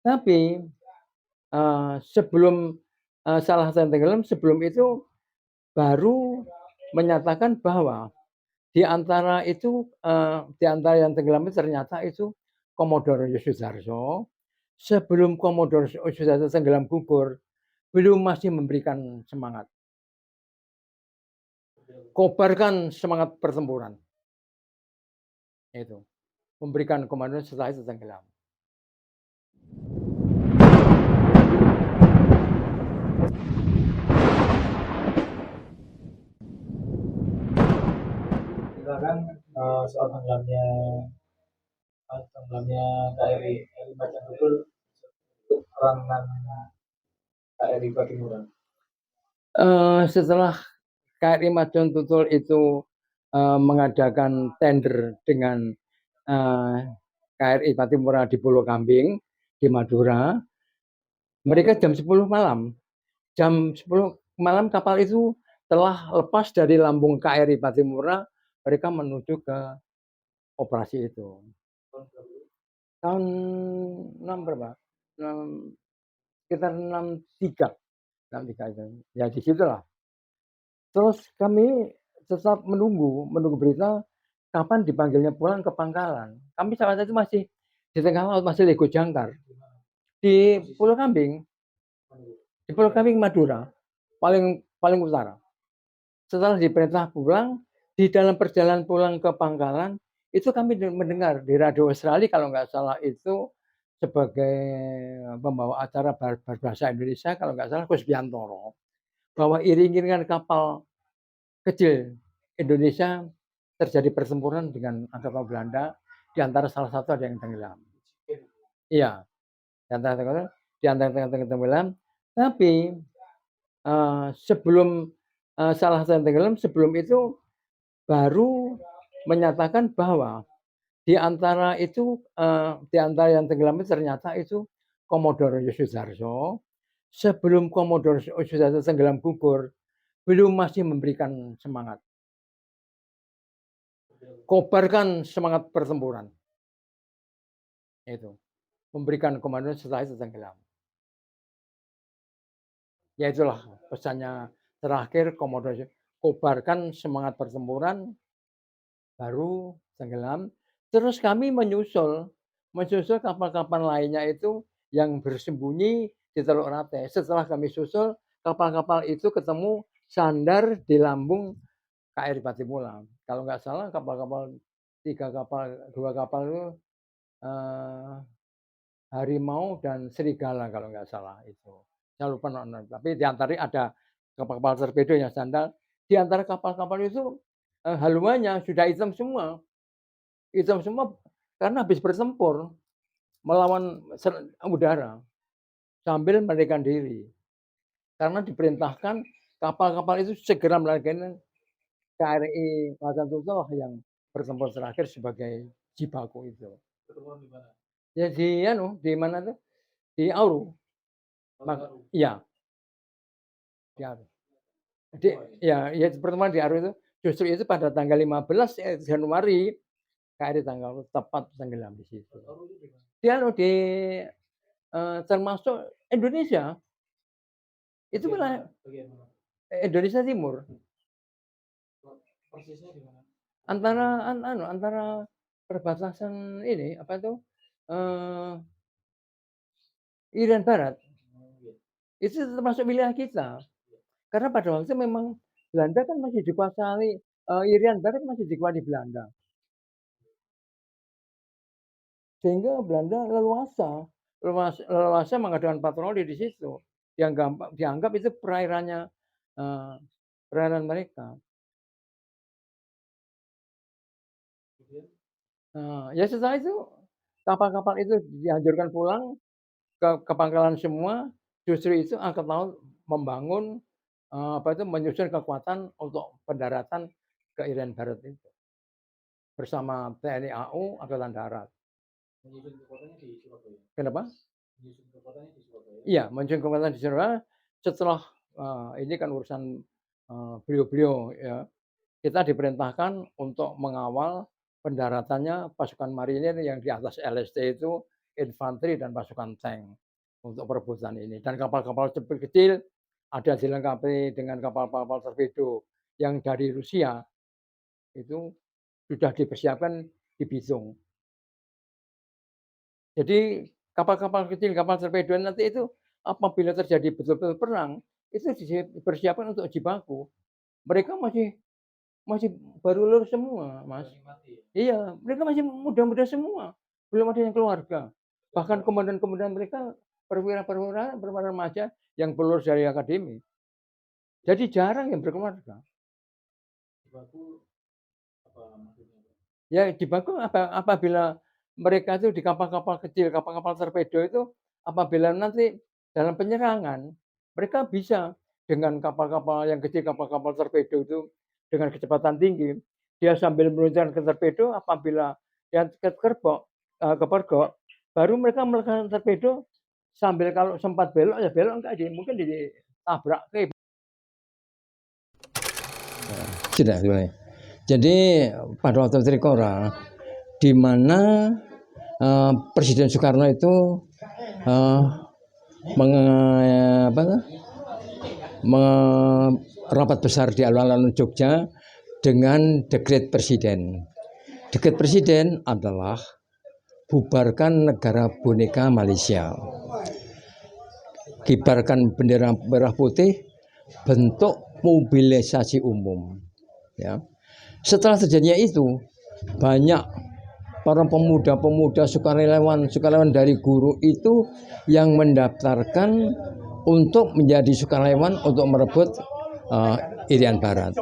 Tapi, sebelum, salah satu tenggelam, sebelum itu baru menyatakan bahwa di antara yang tenggelam itu ternyata itu Komodoro Yosudarso. Sebelum Komodoro Yosudarso tenggelam gugur, beliau masih memberikan semangat, kobarkan semangat pertempuran, itu, memberikan komando setelah itu tenggelam. Silakan soal tenggelamnya KRI Macan Tutul untuk peranan KRI Patimura. Setelah KRI Macan Tutul itu, mengadakan tender dengan, KRI Patimura di Pulau Kambing, di Madura, mereka jam 10 malam. Jam 10 malam kapal itu telah lepas dari lambung KRI Patimura, mereka menuju ke operasi itu. Tahun 6 berapa? 6, sekitar 63, 63 itu. Ya di situlah. Terus kami tetap menunggu berita kapan dipanggilnya pulang ke Pangkalan. Kami saat itu masih di tengah laut, masih lego jangkar. Di Pulau Kambing, di Pulau Kambing Madura, paling paling utara. Setelah diperintah pulang, di dalam perjalanan pulang ke Pangkalan, itu kami mendengar di radio Australia kalau nggak salah itu sebagai pembawa acara berbahasa Indonesia kalau nggak salah Kusbiantoro, bahwa iring-iringan kapal kecil Indonesia terjadi pertempuran dengan angkatan Belanda, di antara salah satu ada yang tenggelam. Iya, di antara tenggelam, tapi, sebelum, salah satu yang tenggelam, sebelum itu baru menyatakan bahwa di antara yang tenggelam itu ternyata itu Komodoro Yosudarso. Sebelum Komodoro Yosudarso tenggelam gugur, beliau masih memberikan semangat, kobarkan semangat pertempuran, itu, memberikan komando setelah itu tenggelam. Ya itulah pesannya terakhir Komodoro, kobarkan semangat pertempuran, baru tenggelam. Terus kami menyusul kapal-kapal lainnya itu yang bersembunyi di Teluk Rate. Setelah kami susul, kapal-kapal itu ketemu sandar di lambung KRI Patimura. Kalau nggak salah kapal-kapal 3 kapal, 2 kapal itu, eee, Harimau dan Serigala kalau nggak salah itu. Saya lupa tapi di antaranya ada kapal-kapal torpedo yang sandar. Di antara kapal-kapal itu, haluannya sudah hitam semua karena habis bertempur melawan udara sambil melarikan diri. Karena diperintahkan kapal-kapal itu segera melarikan KRI Macan Tutul yang bertempur terakhir sebagai jibaku itu. Ketemuan di mana? Ya di anu, di mana tuh, di Auru. Iya, di Auru. Jadi ya pertemuan di Aru itu, justru itu pada tanggal 15, Januari, KRI tanggal tepat tenggelam di situ. Di anu, termasuk Indonesia, itu wilayah Indonesia Timur. Persisnya di mana? Antara antara perbatasan ini, apa itu, eee, Irian Barat. Itu termasuk wilayah kita. Karena pada waktu itu memang Belanda kan masih dikuasai, Irian Barat masih dikuasai Belanda. Sehingga Belanda leluasa mengadakan patroli di situ. Dianggap itu perairannya, eee, perairan mereka. Ya setelah itu kapal-kapal itu dianjurkan pulang ke pangkalan semua, justru itu angkatan laut membangun, apa itu, menyusun kekuatan untuk pendaratan ke Irian Barat itu, bersama TNI AU Angkatan Darat. Menyusun kekuatannya di Surabaya. Kenapa? Menyusun kekuatannya di Surabaya. Iya, menyusun kekuatan di Surabaya setelah, ini kan urusan, beliau-beliau ya, kita diperintahkan untuk mengawal pendaratannya pasukan marinir yang di atas LSD itu infanteri dan pasukan tank untuk perebutan ini. Dan kapal-kapal kecil ada dilengkapi dengan kapal-kapal torpedo yang dari Rusia itu sudah dipersiapkan di Bitung. Jadi kapal-kapal kecil, kapal torpedo nanti itu apabila terjadi betul-betul perang, itu dipersiapkan untuk jibaku. Mereka masih baru lulus semua, Mas. Iya, mereka masih muda-muda semua, belum ada yang keluarga. Bahkan komandan-komandan mereka perwira-perwira remaja yang lulus dari akademi. Jadi jarang yang berkeluarga. Jibaku apa maksudnya? Ya jibaku apabila mereka itu di kapal-kapal kecil, kapal-kapal torpedo itu apabila nanti dalam penyerangan, mereka bisa dengan kapal-kapal yang kecil, kapal-kapal torpedo itu dengan kecepatan tinggi, dia sambil meluncurkan ke torpedo apabila yang kepergok, baru mereka melakukan torpedo sambil kalau sempat belok ya belok, enggak mungkin ditabrak ke. Sudah mulai. Jadi pada waktu Trikora, di mana Presiden Soekarno itu rapat besar di alun-alun Jogja dengan dekret presiden. Dekret presiden adalah bubarkan negara boneka Malaysia, kibarkan bendera merah putih, bentuk mobilisasi umum. Ya. Setelah terjadinya itu, banyak para pemuda-pemuda sukarelawan dari guru itu yang mendaftarkan untuk menjadi sukarelawan untuk merebut Irian Barat.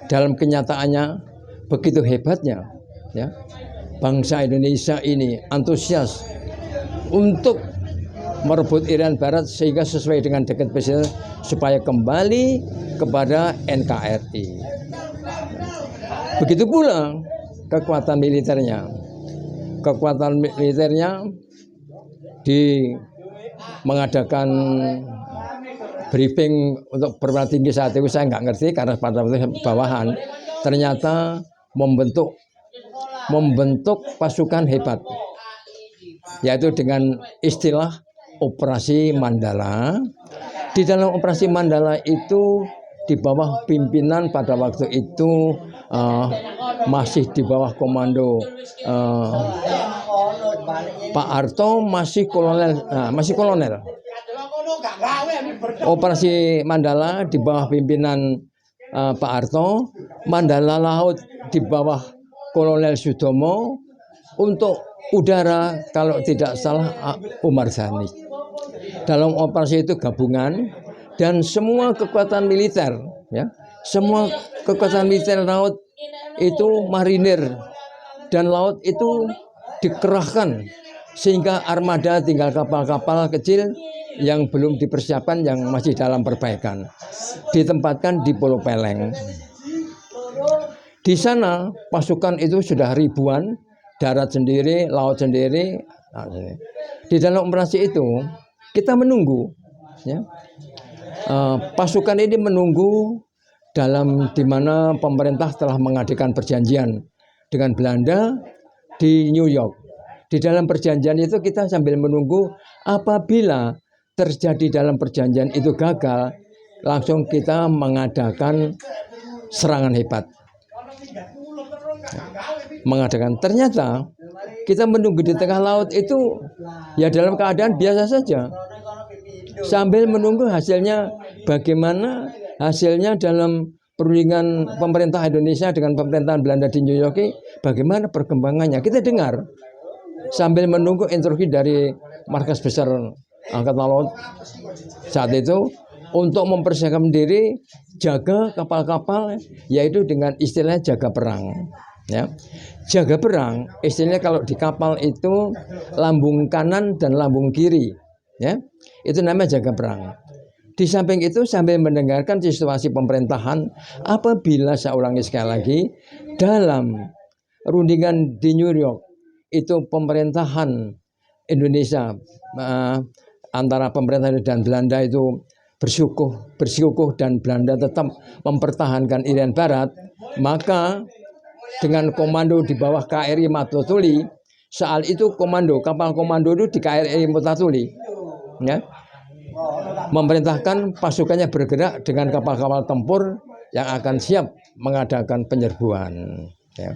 Dalam kenyataannya begitu hebatnya, ya, bangsa Indonesia ini antusias untuk merebut Irian Barat sehingga sesuai dengan dekret presiden supaya kembali kepada NKRI. Begitu pula kekuatan militernya. Kekuatan militernya mengadakan briefing untuk perwira tinggi saat itu saya nggak ngerti karena pada waktu bawahan ternyata membentuk pasukan hebat, yaitu dengan istilah Operasi Mandala. Di dalam Operasi Mandala itu di bawah pimpinan pada waktu itu masih di bawah komando Pak Harto, masih kolonel. Operasi Mandala di bawah pimpinan Pak Harto, Mandala Laut di bawah Kolonel Sudomo, untuk udara kalau tidak salah Umar Zani. Dalam operasi itu gabungan dan semua kekuatan militer, ya, semua kekuatan militer laut itu marinir dan laut itu dikerahkan sehingga armada tinggal kapal-kapal kecil yang belum dipersiapkan, yang masih dalam perbaikan, ditempatkan di Pulau Peleng. Di sana pasukan itu sudah ribuan, darat sendiri, laut sendiri. Di dalam operasi itu kita menunggu, ya. Pasukan ini menunggu di mana pemerintah telah mengadakan perjanjian dengan Belanda di New York. Di dalam perjanjian itu kita sambil menunggu apabila terjadi dalam perjanjian itu gagal, langsung kita mengadakan serangan hebat. Ternyata kita menunggu di tengah laut itu ya dalam keadaan biasa saja. Sambil menunggu hasilnya bagaimana hasilnya dalam perundingan pemerintah Indonesia dengan pemerintahan Belanda di New York, bagaimana perkembangannya. Kita dengar sambil menunggu instruksi dari Markas Besar Angkatan Laut saat itu untuk mempersiapkan diri jaga kapal-kapal, yaitu dengan istilah jaga perang. Ya. Jaga perang istilahnya kalau di kapal itu lambung kanan dan lambung kiri, ya, itu namanya jaga perang. Di samping itu sambil mendengarkan situasi pemerintahan, apabila saya ulangi sekali lagi, dalam rundingan di New York itu pemerintahan Indonesia antara pemerintah dan Belanda itu bersikukuh dan Belanda tetap mempertahankan Irian Barat, maka dengan komando di bawah KRI Matotuli Saat itu kapal komando itu di KRI Mutatuli, ya, memerintahkan pasukannya bergerak dengan kapal-kapal tempur yang akan siap mengadakan penyerbuan. Ya.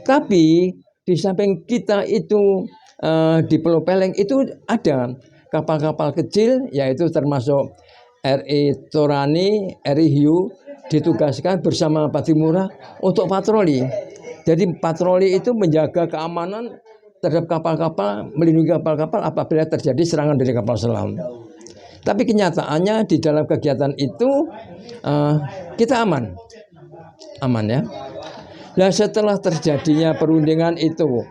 Tapi di samping kita itu di Pulau Peleng itu ada kapal-kapal kecil, yaitu termasuk RI Torani, RI Hiu, ditugaskan bersama Patimura untuk patroli. Jadi patroli itu menjaga keamanan terhadap kapal-kapal, melindungi kapal-kapal apabila terjadi serangan dari kapal selam. Tapi kenyataannya di dalam kegiatan itu kita aman ya. Nah, setelah terjadinya perundingan itu,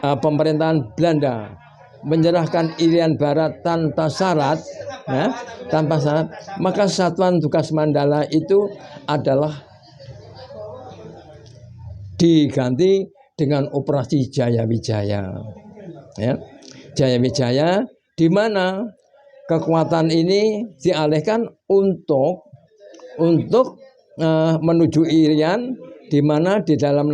pemerintahan Belanda menyerahkan Irian Barat tanpa syarat, ya, maka Satuan Tugas Mandala itu adalah diganti dengan Operasi Jaya Wijaya, ya. Jaya Wijaya, di mana kekuatan ini dialihkan untuk menuju Irian, di mana di dalam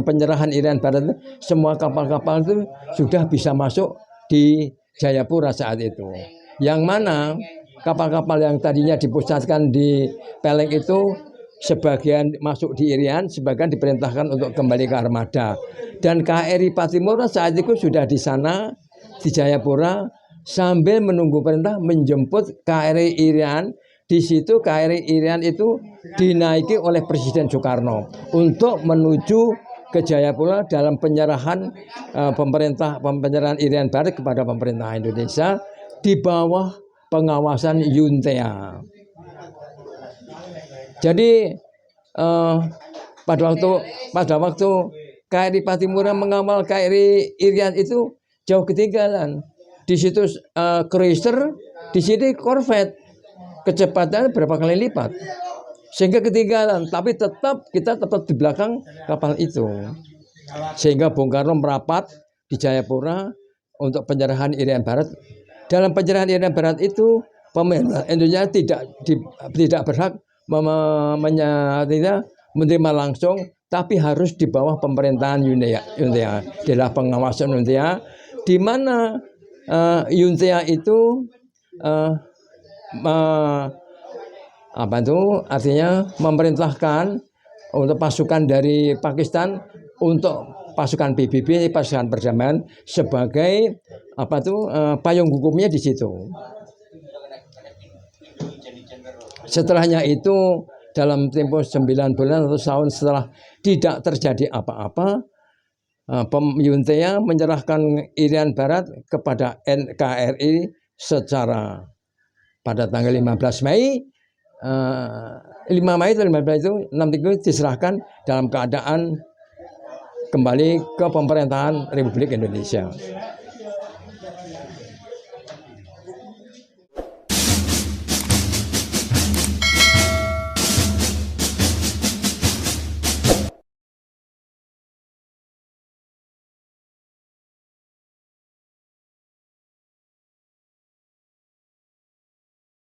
penyerahan Irian Barat semua kapal-kapal itu sudah bisa masuk di Jayapura saat itu. Yang mana kapal-kapal yang tadinya dipusatkan di Peleng itu sebagian masuk di Irian, sebagian diperintahkan untuk kembali ke armada. Dan KRI Patimura saat itu sudah di sana di Jayapura sambil menunggu perintah menjemput KRI Irian. Di situ KRI Irian itu dinaiki oleh Presiden Soekarno untuk menuju ke Jayapura dalam penyerahan penyerahan Irian Barat kepada pemerintah Indonesia di bawah pengawasan Yuntea. Jadi pada waktu KRI Patimura mengawal KRI Irian itu jauh ketinggalan. Di situ cruiser, di sini korvet, kecepatan berapa kali lipat, sehingga ketinggalan. Tapi kita tetap di belakang kapal itu, sehingga Bung Karno merapat di Jayapura untuk penyerahan Irian Barat. Dalam penyerahan Irian Barat itu pemerintah Indonesia tidak berhak menerima langsung, tapi harus di bawah pemerintahan Yuntea, adalah pengawasan Yuntea, di mana Yuntea itu artinya memerintahkan untuk pasukan dari Pakistan untuk pasukan PBB, pasukan perdamaian, sebagai payung hukumnya di situ. Setelahnya itu dalam tempo 9 bulan atau tahun setelah tidak terjadi apa-apa, Yuntea menyerahkan Irian Barat kepada NKRI secara pada tanggal 15 Mei 5 Mei atau 15 itu 63 diserahkan dalam keadaan kembali ke pemerintahan Republik Indonesia.